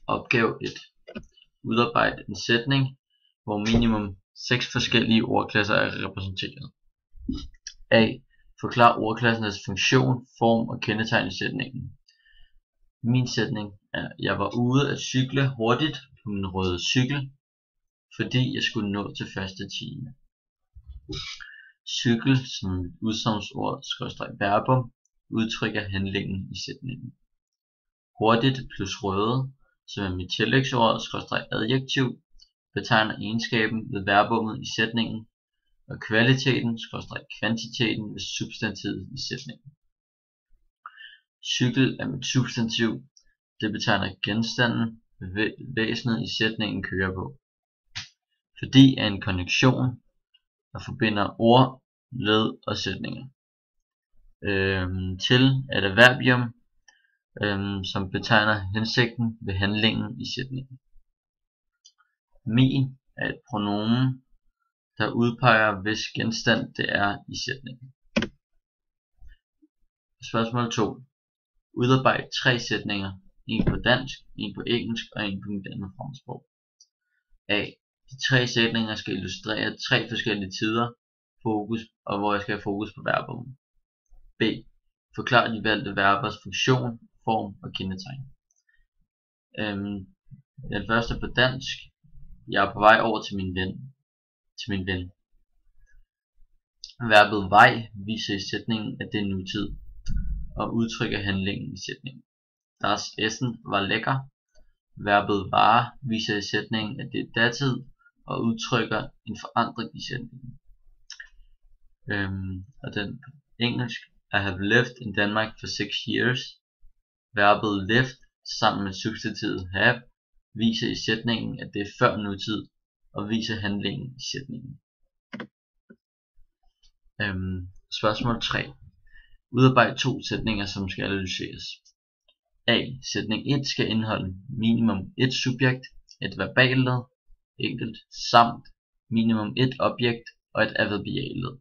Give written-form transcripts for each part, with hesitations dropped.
Opgave 1. Udarbejde en sætning, hvor minimum 6 forskellige ordklasser er repræsenteret. A. Forklar ordklassernes funktion, form og kendetegn i sætningen. Min sætning er: jeg var ude at cykle hurtigt på min røde cykel, fordi jeg skulle nå til første time. Cykel som et udsagnsord / verbum udtrykker handlingen i sætningen. Hurtigt plus røde, som er mit tillægsord / adjektiv, betegner egenskaben ved verbummet i sætningen, og kvaliteten / kvantiteten ved substantivet i sætningen. Cykel er mit substantiv, det betegner genstanden væsenet i sætningen kører på. Fordi er en konjunktion, der forbinder ord, led og sætninger. Til er et adverbium, som betegner hensigten ved handlingen i sætningen. Min er et pronomen, der udpeger hvis genstand det er i sætningen. Spørgsmål 2. Udarbejde 3 sætninger, en på dansk, en på engelsk og en på mit andet fremmedsprog. A. De 3 sætninger skal illustrere 3 forskellige tider, og hvor jeg skal have fokus på verbummet. B. Forklar de valgte verbers funktion, form og kendetegn. Den første på dansk. Jeg er på vej over til min ven. Verbet vej viser i sætningen, at det er nutid, og udtrykker handlingen i sætningen. Das Essen var lækker. Verbet var viser i sætningen, at det er datid, og udtrykker en forandring i sætningen. Og den på engelsk. I have lived in Denmark for 6 years. Verbet lived sammen med substantivet have viser i sætningen, at det er før nutid, og viser handlingen i sætningen. Spørgsmål 3. Udarbejde 2 sætninger, som skal analyseres. A. Sætning 1 skal indeholde minimum 1 subjekt, et verballed, enkelt, samt minimum 1 objekt og et adverbialled.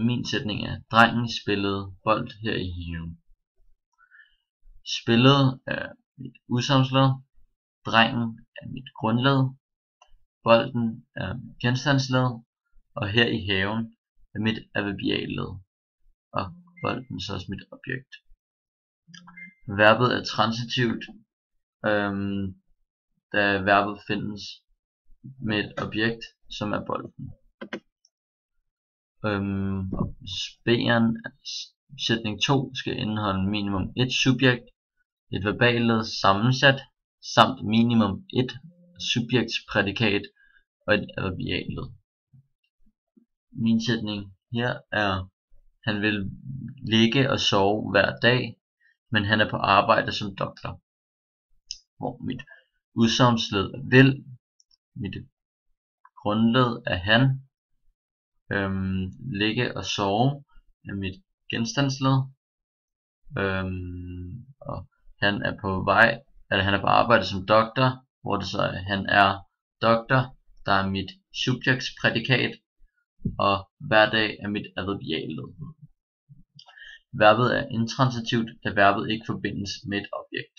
Min sætning er: drengen spillede bold her i haven. Spillede er mit udsagnsled, drengen er mit grundled, bolden er mit genstandsled, og her i haven er mit adverbialled, og bolden så også mit objekt. Verbet er transitivt, da verbet findes med et objekt, som er bolden. B'eren, sætning 2 skal indeholde minimum 1 subjekt, et verballed sammensat, samt minimum 1 subjektsprædikat og et adverbialled. Min sætning her er: han vil ligge og sove hver dag, men han er på arbejde som doktor. Hvor mit udsagnsled er vil, mit grundled er han, ligge og sove er mit genstandsled, og han er på arbejde som doktor, hvor det så er han er doktor, der er mit subjektsprædikat, og hver dag er mit adverbialled. Verbet er intransitivt, da verbet ikke forbindes med et objekt.